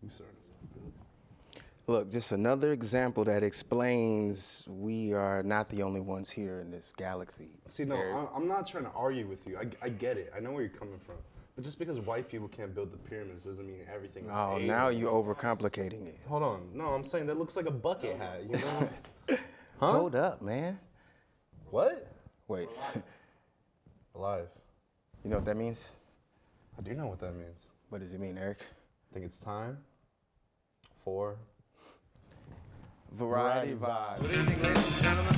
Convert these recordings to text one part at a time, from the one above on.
You started us off, Billy. Look, just another example that explains we are not the only ones here in this galaxy. See, no, I'm not trying to argue with you. I get it. I know where you're coming from. But just because white people can't build the pyramids doesn't mean everything is Oh, now you're overcomplicating it. Hold on. No, I'm saying that looks like a bucket hat, you know? Huh? Hold up, man. What? Wait. Alive. You know what that means? I do know what that means. What does it mean, Eric? I think it's time for Variety Vibe. Good evening, ladies and gentlemen.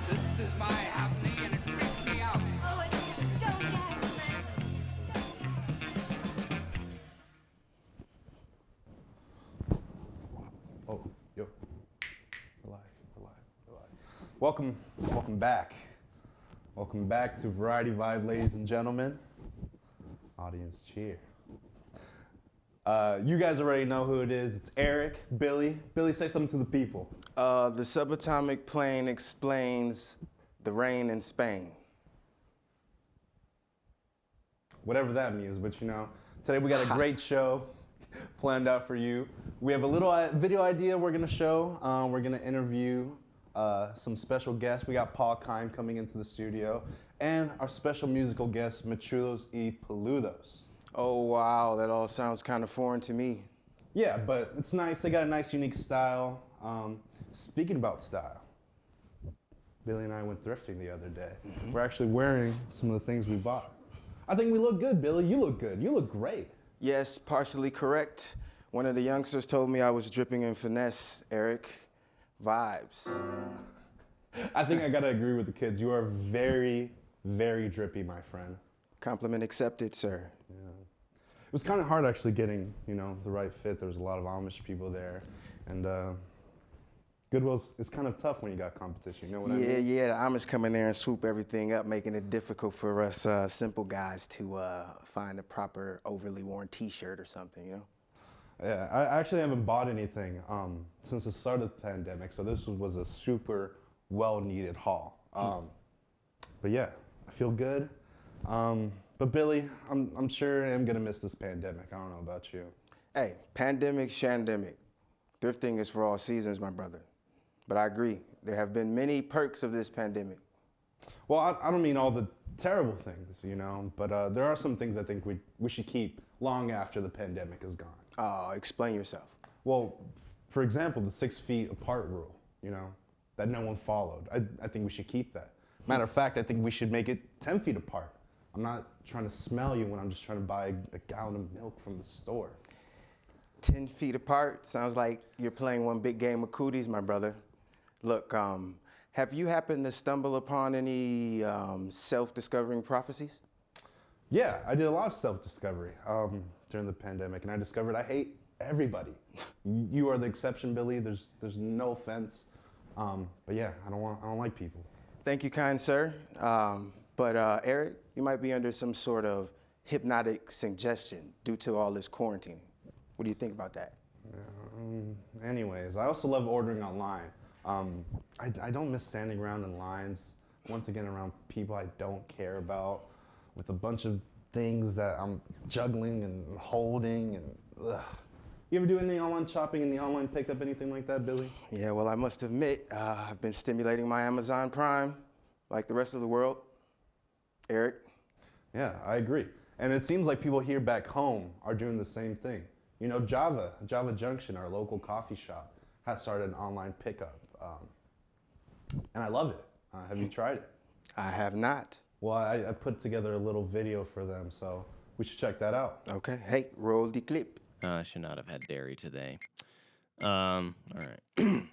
This is my happening and it freaks me out. Oh, it's so Jackson. Oh, yo. We're live. Welcome back. Welcome back to Variety Vibe, ladies and gentlemen. Audience cheer. You guys already know who it is. It's Eric, Billy. Billy, say something to the people. The subatomic plane explains the rain in Spain. Whatever that means, but you know, today we got a great show planned out for you. We have a little video idea we're gonna show. We're gonna interview some special guests. We got Paul Kime coming into the studio, and our special musical guest, Machulos y Peludos. Oh, wow, that all sounds kind of foreign to me. Yeah, but it's nice. They got a nice, unique style. Speaking about style, Billy and I went thrifting the other day. We're actually wearing some of the things we bought. I think we look good, Billy. You look good. You look great. Yes, partially correct. One of the youngsters told me I was dripping in finesse, Eric. Vibes. I think I gotta agree with the kids. You are very, very drippy, my friend. Compliment accepted, sir. Yeah. It was kind of hard actually getting, you know, the right fit. There was a lot of Amish people there, and Goodwill's, it's kind of tough when you got competition. You know what I mean? Yeah, the Amish come in there and swoop everything up, making it difficult for us simple guys to find a proper overly worn T-shirt or something, you know? Yeah, I actually haven't bought anything since the start of the pandemic, so this was a super well-needed haul. But yeah, I feel good. But Billy, I'm sure I'm gonna miss this pandemic. I don't know about you. Hey, pandemic, shandemic. Thrifting is for all seasons, my brother. But I agree, there have been many perks of this pandemic. Well, I don't mean all the terrible things, you know, but there are some things I think we should keep long after the pandemic is gone. Explain yourself. Well, for example, the 6 feet apart rule, you know, that no one followed. I think we should keep that. Matter of fact, I think we should make it 10 feet apart. I'm not trying to smell you when I'm just trying to buy a gallon of milk from the store. 10 feet apart? Sounds like you're playing one big game of cooties, my brother. Look, have you happened to stumble upon any self-discovering prophecies? Yeah, I did a lot of self-discovery during the pandemic, and I discovered I hate everybody. You are the exception, Billy. There's no offense, but yeah, I don't like people. Thank you, kind sir. But Eric, you might be under some sort of hypnotic suggestion due to all this quarantining. What do you think about that? Anyways, I also love ordering online. I don't miss standing around in lines, once again around people I don't care about, with a bunch of things that I'm juggling and holding and ugh. You ever do any online shopping, any online pickup, anything like that, Billy? Yeah, well, I must admit, I've been stimulating my Amazon Prime like the rest of the world. Eric? Yeah, I agree. And it seems like people here back home are doing the same thing. You know, Java Junction, our local coffee shop, has started an online pickup. And I love it. Have you tried it? I have not. Well, I put together a little video for them, so we should check that out. Okay, hey, roll the clip. I should not have had dairy today. All right.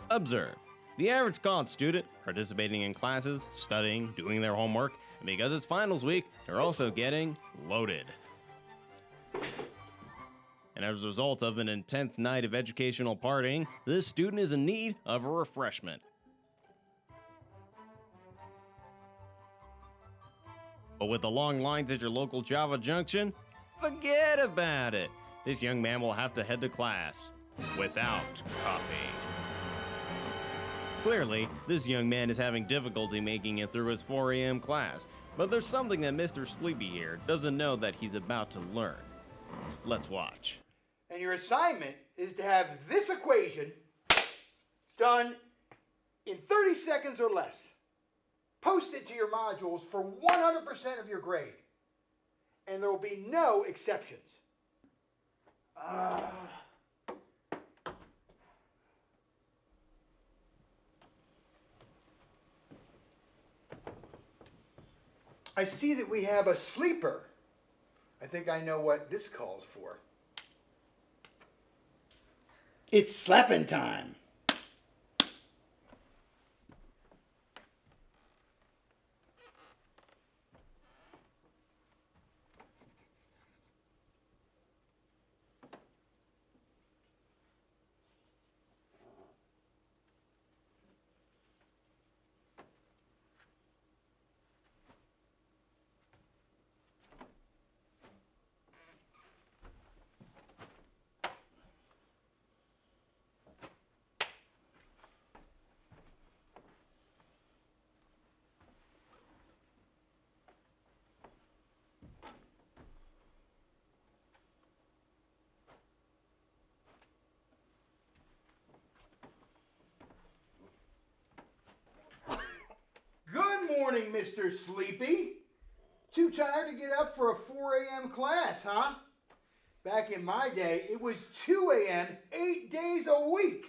Observe. The average college student participating in classes, studying, doing their homework, and because it's finals week, they're also getting loaded. And as a result of an intense night of educational partying, this student is in need of a refreshment. But with the long lines at your local Java Junction, forget about it. This young man will have to head to class without coffee. Clearly, this young man is having difficulty making it through his 4 a.m. class, but there's something that Mr. Sleepy here doesn't know that he's about to learn. Let's watch. And your assignment is to have this equation done in 30 seconds or less. Post it to your modules for 100% of your grade. And there will be no exceptions. I see that we have a sleeper. I think I know what this calls for. It's slapping time. Good morning, Mr. Sleepy. Too tired to get up for a 4 a.m. class, huh? Back in my day, it was 2 a.m. 8 days a week.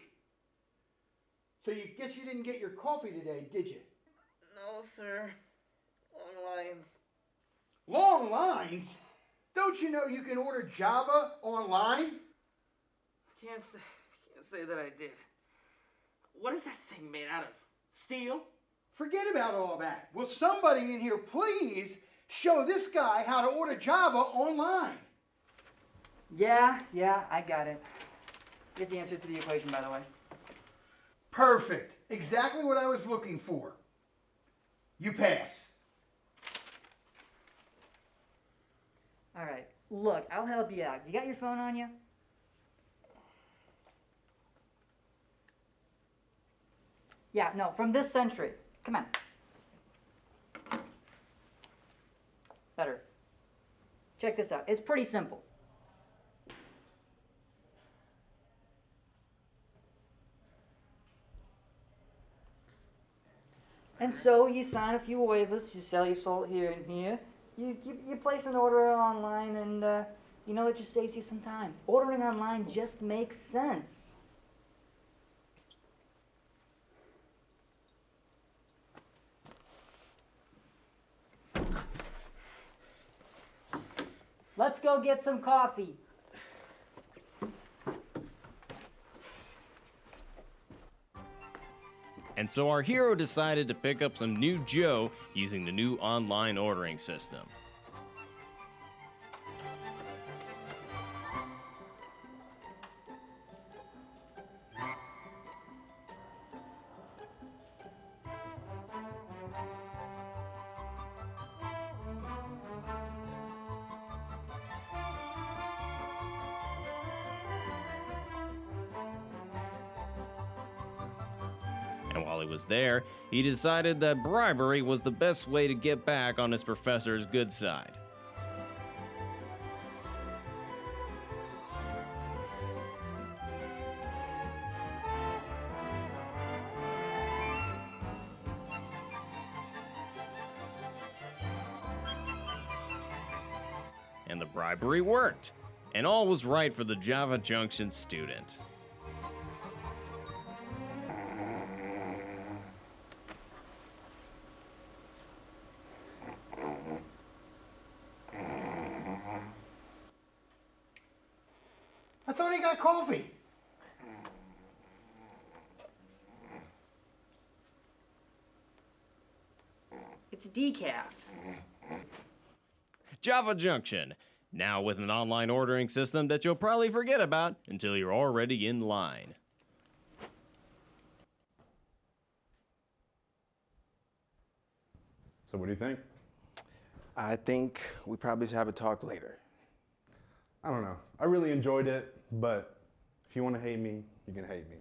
So you guess you didn't get your coffee today, did you? No, sir. Long lines. Long lines? Don't you know you can order Java online? Can't say that I did. What is that thing made out of? Steel? Forget about all that. Will somebody in here please show this guy how to order Java online? Yeah, I got it. Here's the answer to the equation, by the way. Perfect. Exactly what I was looking for. You pass. All right, look, I'll help you out. You got your phone on you? Yeah, no, from this century. Come on. Better. Check this out. It's pretty simple. And so you sign a few waivers, you sell your salt here and here, you place an order online, and you know, it just saves you some time. Ordering online just makes sense. Let's go get some coffee. And so our hero decided to pick up some new Joe using the new online ordering system. And while he was there, he decided that bribery was the best way to get back on his professor's good side. And the bribery worked, and all was right for the Java Junction student. I thought he got coffee. It's decaf. Java Junction, now with an online ordering system that you'll probably forget about until you're already in line. So what do you think? I think we probably should have a talk later. I don't know. I really enjoyed it, but if you want to hate me, you can hate me.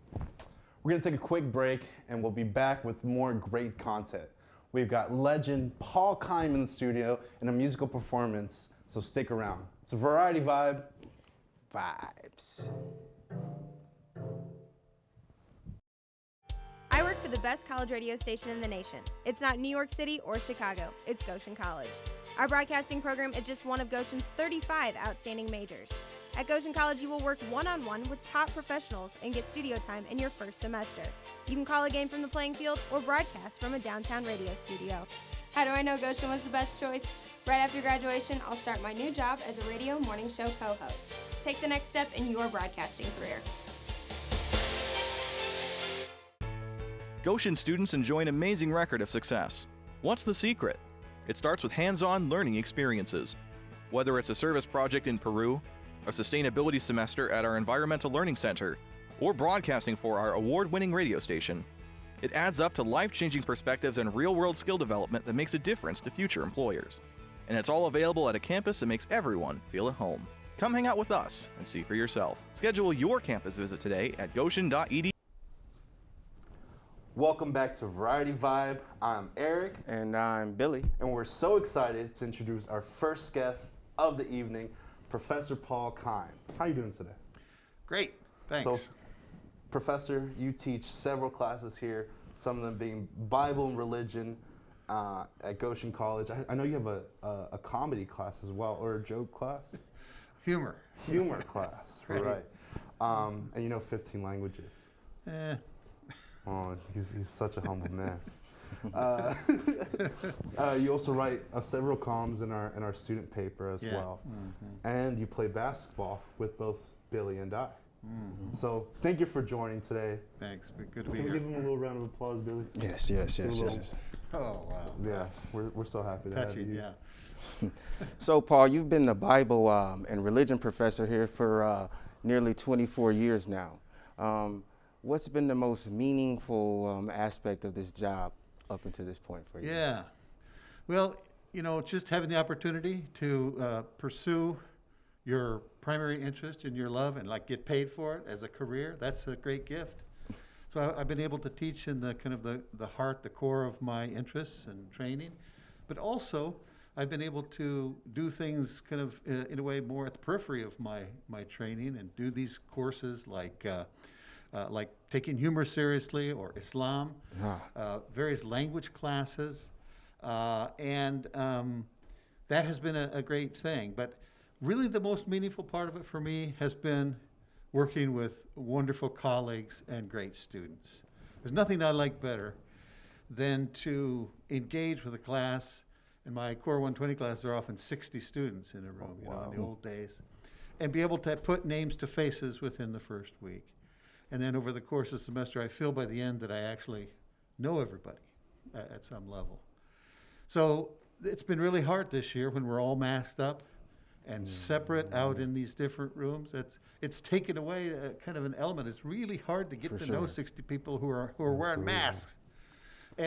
We're going to take a quick break, and we'll be back with more great content. We've got legend Paul Keim in the studio in a musical performance, so stick around. It's a Variety Vibe. Vibes. I work for the best college radio station in the nation. It's not New York City or Chicago, it's Goshen College. Our broadcasting program is just one of Goshen's 35 outstanding majors. At Goshen College, you will work one-on-one with top professionals and get studio time in your first semester. You can call a game from the playing field or broadcast from a downtown radio studio. How do I know Goshen was the best choice? Right after graduation, I'll start my new job as a radio morning show co-host. Take the next step in your broadcasting career. Goshen students enjoy an amazing record of success. What's the secret? It starts with hands-on learning experiences. Whether it's a service project in Peru, a sustainability semester at our Environmental Learning Center, or broadcasting for our award-winning radio station, it adds up to life-changing perspectives and real-world skill development that makes a difference to future employers. And it's all available at a campus that makes everyone feel at home. Come hang out with us and see for yourself. Schedule your campus visit today at goshen.edu. Welcome back to Variety Vibe. I'm Eric. And I'm Billy. And we're so excited to introduce our first guest of the evening, Professor Paul Keim. How are you doing today? Great, thanks. So, Professor, you teach several classes here, some of them being Bible and religion at Goshen College. I know you have a comedy class as well, or a joke class? Humor. Humor class, right. And you know 15 languages. Oh, he's such a humble man. You also write several columns in our student paper as well. Mm-hmm. And you play basketball with both Billy and I. Mm-hmm. So thank you for joining today. Thanks, good to be Can here. we give him a little round of applause, Billy? Yes. Oh, wow. Yeah, we're so happy to have you. Yeah. So, Paul, you've been the Bible and religion professor here for nearly 24 years now. What's been the most meaningful aspect of this job up until this point for you? Yeah. Well, just having the opportunity to pursue your primary interest in your love and get paid for it as a career, that's a great gift. So I've been able to teach in the kind of the heart, the core of my interests and training, but also I've been able to do things kind of in a way more at the periphery of my training and do these courses like taking humor seriously or Islam, various language classes, and that has been a great thing. But really the most meaningful part of it for me has been working with wonderful colleagues and great students. There's nothing I like better than to engage with a class. In my Core 120 class, there are often 60 students in a room, in the old days, and be able to put names to faces within the first week. And then over the course of the semester, I feel by the end that I actually know everybody at some level. So it's been really hard this year when we're all masked up and separate out in these different rooms. It's taken away kind of an element. It's really hard to get to know 60 people who are wearing masks,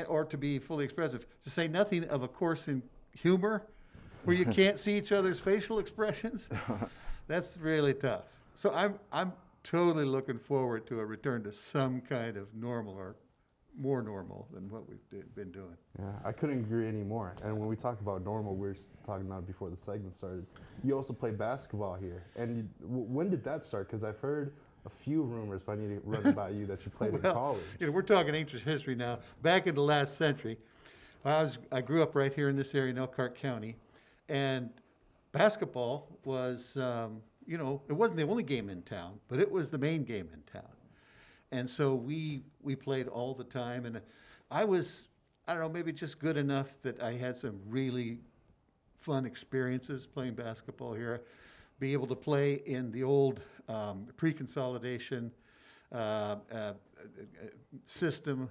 or to be fully expressive. To say nothing of a course in humor, where you can't see each other's facial expressions. That's really tough. So I'm totally looking forward to a return to some kind of normal or more normal than what we've been doing. Yeah, I couldn't agree anymore. And when we talk about normal, we were talking about it before the segment started. You also play basketball here. And when did that start? Because I've heard a few rumors, but I need to run about you that you played in college. We're talking ancient history now. Back in the last century, I grew up right here in this area in Elkhart County, and basketball was, it wasn't the only game in town, but it was the main game in town. And so we played all the time, and I was, maybe just good enough that I had some really fun experiences playing basketball here. Be able to play in the old pre-consolidation system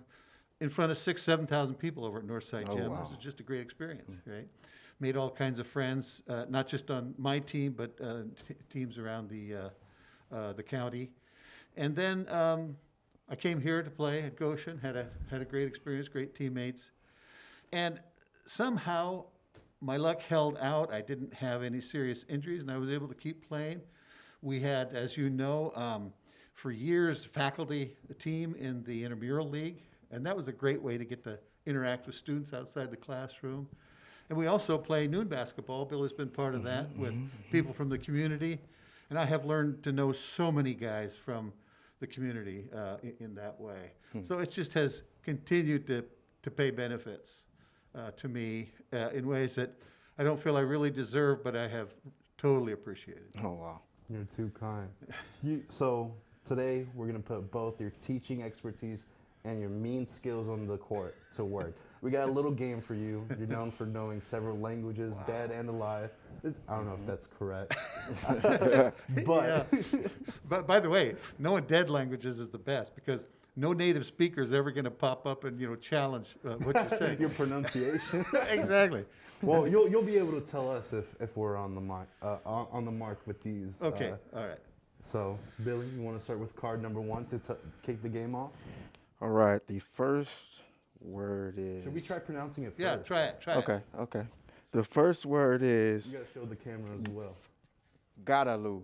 in front of 6,000 to 7,000 people over at Northside Gym. Wow. It was just a great experience, right? Made all kinds of friends, not just on my team, but teams around the county. And then I came here to play at Goshen, had a great experience, great teammates. And somehow my luck held out. I didn't have any serious injuries, and I was able to keep playing. We had, as you know, for years faculty team in the intramural league, and that was a great way to get to interact with students outside the classroom. And we also play noon basketball. Bill has been part of that with people from the community, and I have learned to know so many guys from the community in that way. So it just has continued to pay benefits to me in ways that I don't feel I really deserve, but I have totally appreciated. Oh, wow. You're too kind. So today we're going to put both your teaching expertise and your mean skills on the court to work. We got a little game for you. You're known for knowing several languages, dead and alive. I don't know if that's correct. But, Yeah. But by the way, knowing dead languages is the best because no native speaker is ever going to pop up and challenge what you're saying. Your pronunciation. Exactly. Well, you'll be able to tell us if we're on the mark with these. Okay. All right. So, Billy, you want to start with card number 1 to kick the game off? All right. The first word is. Should we try pronouncing it first? Yeah, try it. Okay. Okay. The first word is. You got to show the camera as well. Gadaloo.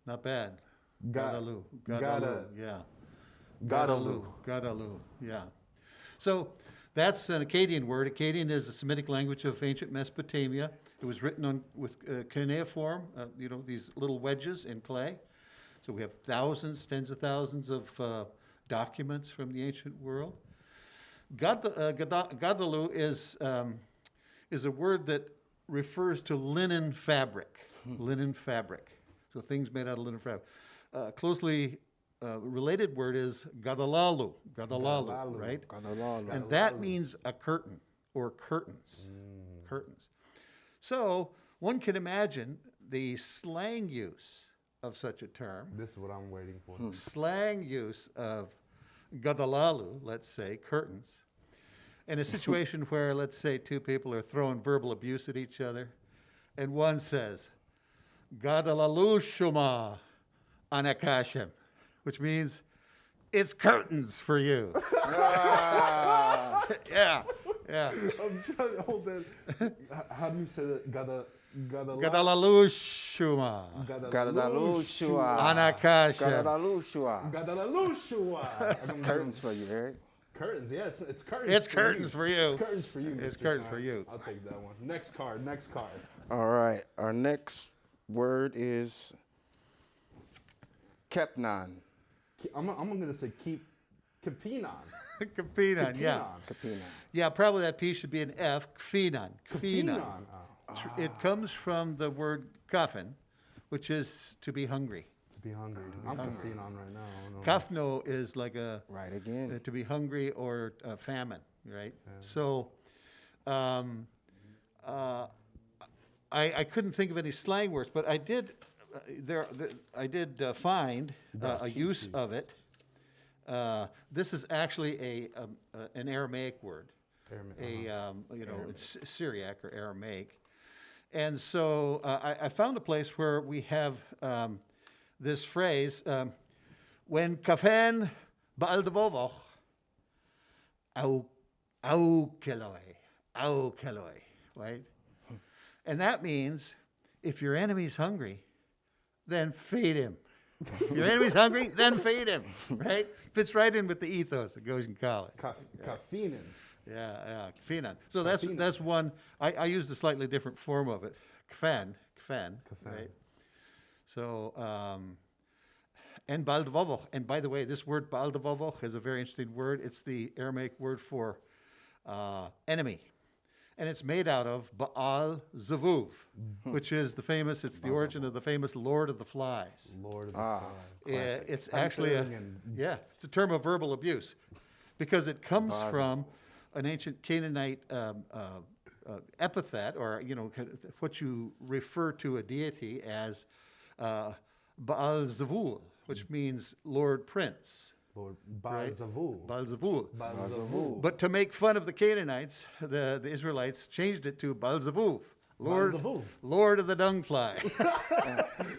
Not bad. Gadaloo. Yeah. Gadaloo. Gadaloo. Yeah. So that's an Akkadian word. Akkadian is a Semitic language of ancient Mesopotamia. It was written with cuneiform, these little wedges in clay. So we have thousands, tens of thousands of documents from the ancient world. Gadaloo is a word that refers to linen fabric. Linen fabric. So things made out of linen fabric. Closely related word is gadalalu. Gadalalu, right? Gadalalu. And that means a curtain or curtains. Curtains. So one can imagine the slang use of such a term. This is what I'm waiting for. Slang use of gadalalu, let's say, curtains, in a situation where, let's say, two people are throwing verbal abuse at each other, and one says, gadalalu shuma anakashim, which means it's curtains for you. Yeah. I'm trying to hold that. How do you say that? Gadalalu shuma Gadaloo shua. anakashim. Gadaloo shua. Gadaloo shua. It's curtains for you, Eric. Curtains, yeah, it's curtains. It's curtains for you. It's curtains for you. It's Mr. curtains Kyle. for you. I'll take that one. Next card. All right. Our next word is Kepnan. I'm going to say Kapinan. Kapinan, yeah. Kapinan. Yeah, probably that P should be an F. Kfinan. Kapinan. It comes from the word kafin, which is to be hungry. To be hungry. I'm Kapinan right now. Kafno is like a Right again. to be hungry or famine, right? So, I couldn't think of any slang words, but I did. I did find a use of it. This is actually an Aramaic word. It's Syriac or Aramaic, and so I found a place where we have this phrase: "When kafen ba'al au keloi," right? And that means if your enemy's hungry, then feed him. If your enemy's hungry, then feed him, right? Fits right in with the ethos that goes in college. Kafinan. Yeah, kfinan. So that's one. I used a slightly different form of it. Kfan, right? So, and baldavovoch. And by the way, this word baldavovoch is a very interesting word. It's the Aramaic word for enemy. And it's made out of Baal Zavuv, which is it's the origin of the famous Lord of the Flies. Lord of the Flies. It's actually it's a term of verbal abuse because it comes from an ancient Canaanite epithet, or what you refer to a deity as Baal Zavul, which means Lord Prince. Lord Baal-Zavul. Baal-Zavul. But to make fun of the Canaanites, the Israelites changed it to Baal-Zavuv. Lord of the dung fly.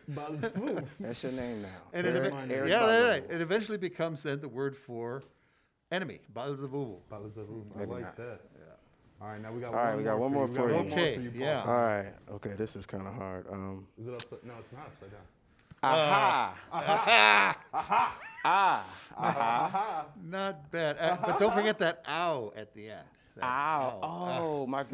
Baal-Zavul. That's your name now. And Erick it eventually becomes then the word for enemy, Baal-Zavul. Baal-Zavul. I like that. Yeah. All right, now we got one more for you. Okay, yeah. All right. Okay, this is kind of hard. Is it upside? No, it's not upside down. Aha. Aha. Aha. Ah. Aha. Not bad. But don't forget that ow at the end. That Ow. ow. Oh, my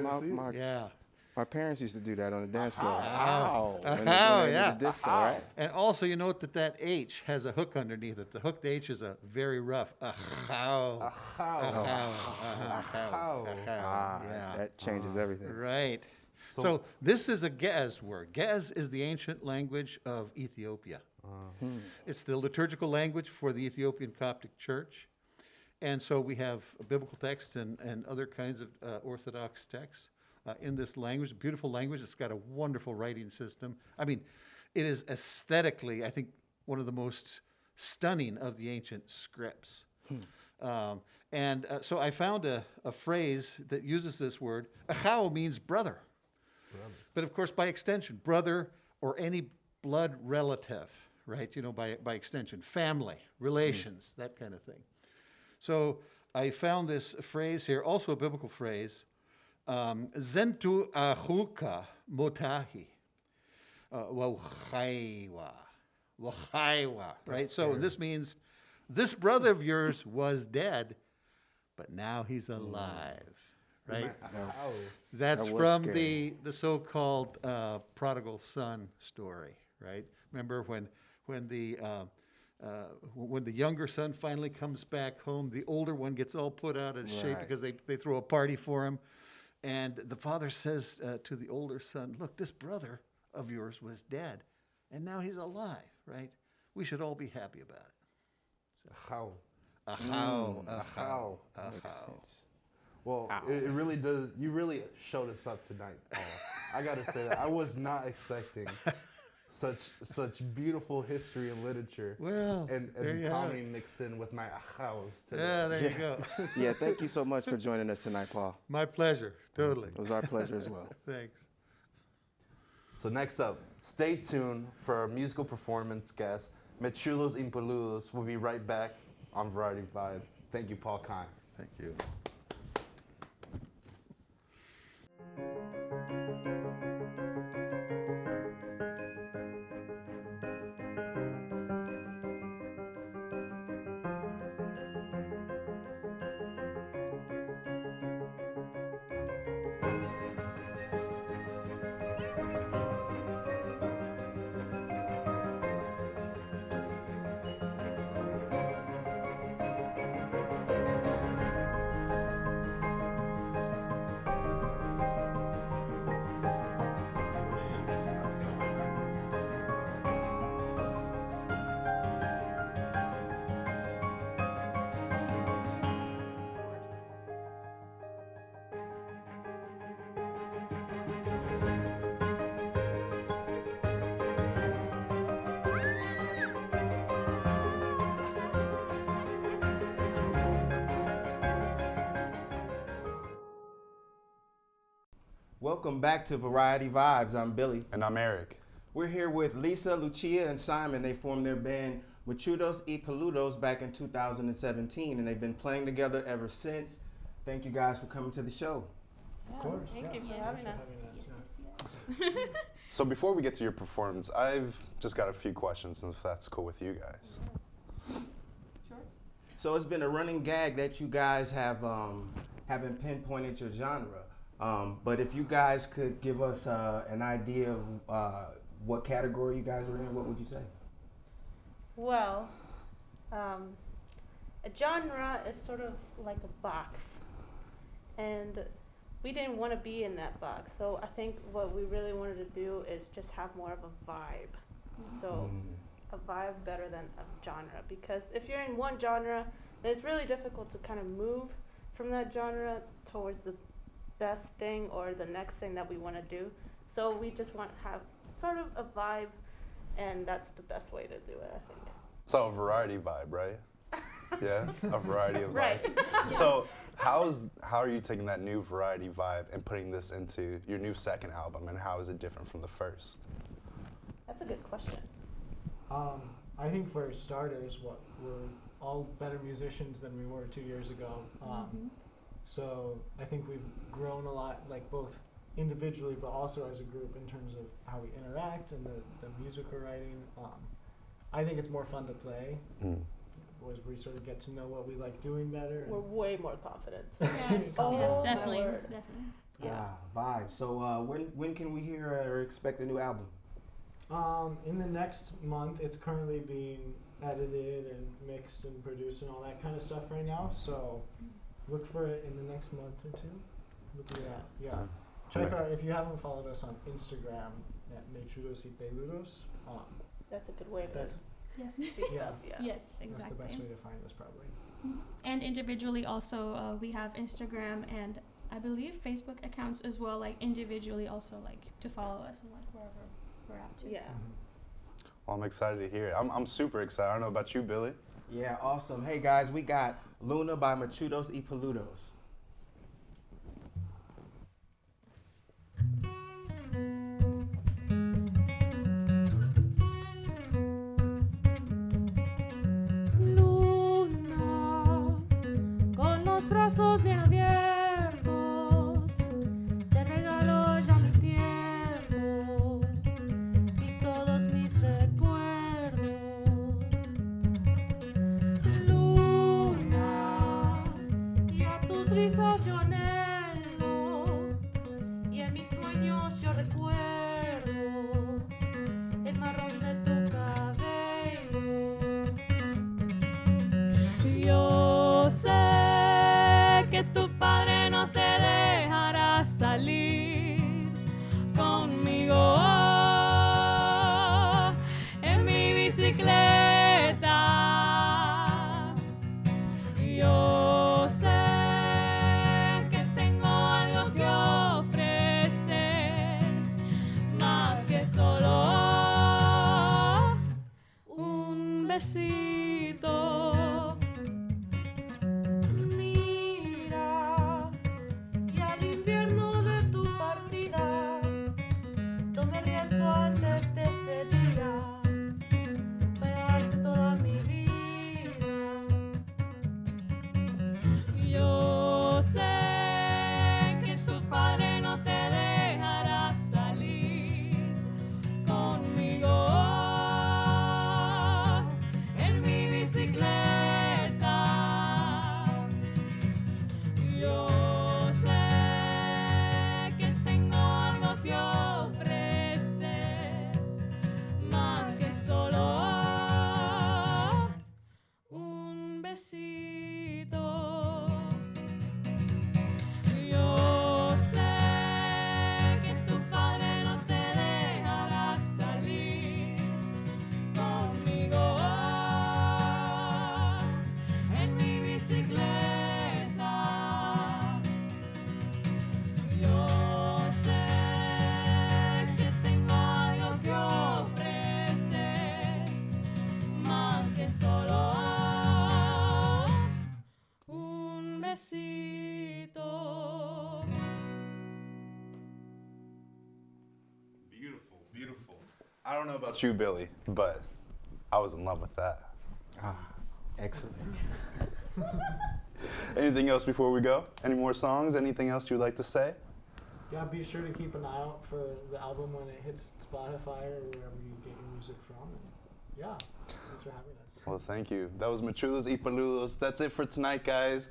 Yeah. my parents used to do that on the dance floor. Ow. When they Ow, did yeah. the disco, right? And also, you note that H has a hook underneath it. The hooked H is a very rough. Ow. Ow. Yeah. That changes everything. Right. So this is a Ge'ez word. Ge'ez is the ancient language of Ethiopia. It's the liturgical language for the Ethiopian Coptic Church. And so we have biblical texts and other kinds of Orthodox texts in this language, a beautiful language. It's got a wonderful writing system. I mean, it is aesthetically, I think, one of the most stunning of the ancient scripts. So I found a phrase that uses this word. Achao means brother. But of course, by extension, brother or any blood relative, right? You know, by extension, family, relations, that kind of thing. So I found this phrase here, also a biblical phrase, Zentu achuka motahi, wachaiwa, right? So this means, this brother of yours was dead, but now he's alive, right? That's That was from scary. the so-called prodigal son story, right? Remember when the younger son finally comes back home, the older one gets all put out of shape because they throw a party for him. And the father says to the older son, look, this brother of yours was dead, and now he's alive, right? We should all be happy about it. Achao. Achao. Makes sense. Well, it really does. You really showed us up tonight, Paul. I gotta say that I was not expecting such beautiful history and literature. Well, and there you comedy have it. mixed in with my achaos today. Yeah, there you go. Yeah, thank you so much for joining us tonight, Paul. My pleasure, totally. It was our pleasure as well. Thanks. So next up, stay tuned for our musical performance guest, Mechulos Impoludos. We'll be right back on Variety Vibe. Thank you, Paul Kine. Thank you. Welcome back to Variety Vibes. I'm Billy. And I'm Eric. We're here with Lisa, Lucia, and Simon. They formed their band Mechulos y Peludos back in 2017, and they've been playing together ever since. Thank you guys for coming to the show. Of course. Thank you for having us. So before we get to your performance, I've just got a few questions, if that's cool with you guys. Sure. So it's been a running gag that you guys haven't pinpointed your genre. But if you guys could give us an idea of what category you guys were in, what would you say? Well, a genre is sort of like a box, and we didn't want to be in that box. So I think what we really wanted to do is just have more of a vibe. So a vibe better than a genre, because if you're in one genre, then it's really difficult to kind of move from that genre towards the best thing or the next thing that we want to do. So we just want to have sort of a vibe, and that's the best way to do it, I think. So a variety vibe, right? Yeah, a variety of Right. vibe. So how are you taking that new variety vibe and putting this into your new second album, and how is it different from the first? That's a good question. I think for starters, we're all better musicians than we were 2 years ago. So I think we've grown a lot, like both individually but also as a group in terms of how we interact and the music we're writing. I think it's more fun to play. Was we sort of get to know what we like doing better. We're way more confident. Yes, Oh, yes, my definitely, word. definitely. Yeah. Vibe. So when can we hear or expect a new album? In the next month, it's currently being edited and mixed and produced and all that kind of stuff right now. So look for it in the next month or two. Look at that. Yeah. Check out, if you haven't followed us on Instagram at Mechudos y Peludos. That's a good way to Yes. see stuff. Yeah. Yes, exactly. That's the best way to find us, probably. And individually also, we have Instagram and I believe Facebook accounts as well, like individually also, like to follow us and like wherever we're at too. Yeah. Well, I'm excited to hear it. I'm super excited. I don't know about you, Billy. Yeah, awesome. Hey guys, we got Luna by Mechudos y Peludos. Con los brazos bien abiertos, te regalo ya mi tiempo y todos mis recuerdos. Luna, y a tus risas yo anhelo, y en mis sueños yo recuerdo el marrón de tu cabello. Yo sé que tu padre no te dejará salir conmigo en mi bicicleta. Yo sé que tengo algo que ofrecer, más que solo un besito. Mira, y al invierno de tu partida, tomé riesgo antes de ese día, para darte toda mi vida. Yo sé que tu padre no te dejará salir conmigo en mi bicicleta. Yo sé que tengo algo que ofrecer, más que solo un besito. Yo sé que tu padre no te dejará salir conmigo en mi bicicleta. Yo sé que tengo algo que ofrecer, más que solo un besito. Beautiful, beautiful. I don't know about you, Billy, but I was in love with that. Excellent. Anything else before we go? Any more songs? Anything else you'd like to say? Yeah, be sure to keep an eye out for the album when it hits Spotify or wherever you get your music from. And yeah, thanks for having us. Well, thank you. That was Mechudos y Peludos. That's it for tonight, guys.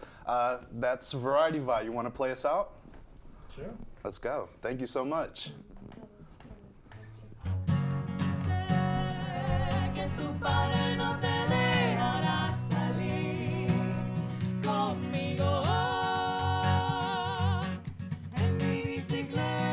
That's Variety Vibe. You want to play us out? Sure. Let's go. Thank you so much. Que tu padre no te dejará salir conmigo en mi bicicleta.